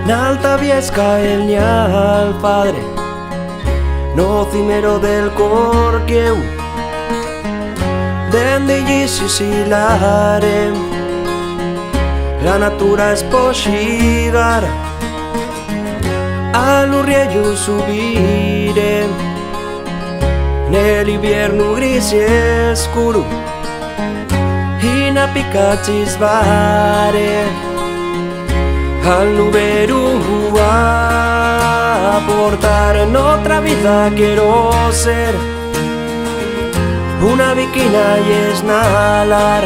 N'alta Viesca el al padre, no cimero del corquieu, dende gli silare, la natura esposcigar, all'urriello subire, nell'inverno gris e scuro, in appicati svare. Al nubero a portar en otra vida quiero ser una viquina y esnalar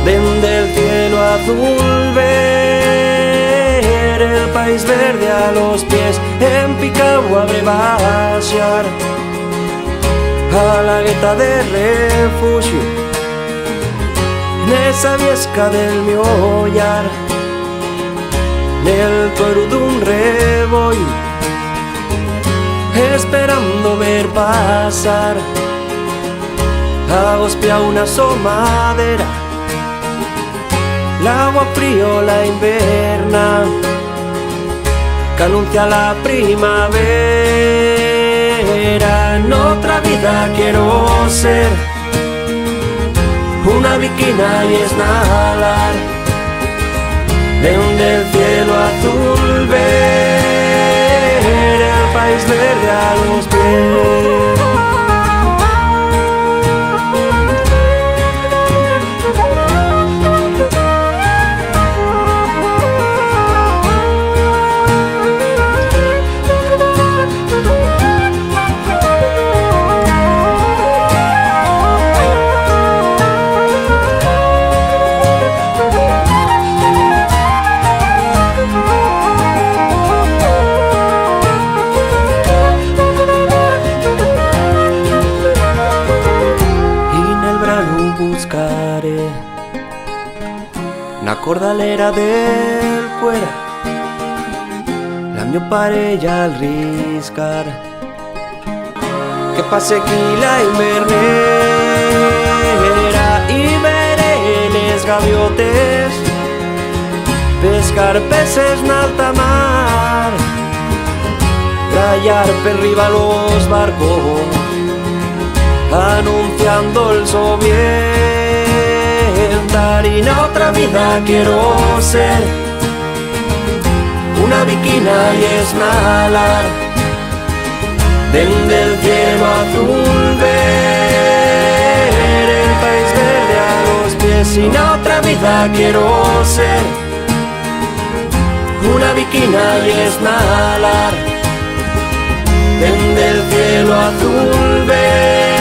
desde el cielo azul ver el país verde a los pies en picao a brebasear a la gueta de refugio en esa Viesca del mi ollar. Nel tuero d'un rebollo, esperando ver pasar a gospia una somadera, l'agua frío la inverna que anuncia la primavera. En otra vida quiero ser una viquina y esnalar desde el cielo azul ver el país verde a los pies. Buscaré na cordalera del Cuera la mia parella al riscar que pase aquí la invernera y veré les gaviotes pescar peces n'alta mar, rayar per riba los barcos anunciando el sovientar. Y en otra vida quiero ser una viquina y esnalar desde el cielo azul ver el país verde a los pies. Y en otra vida quiero ser una viquina y esnalar desde el cielo azul ver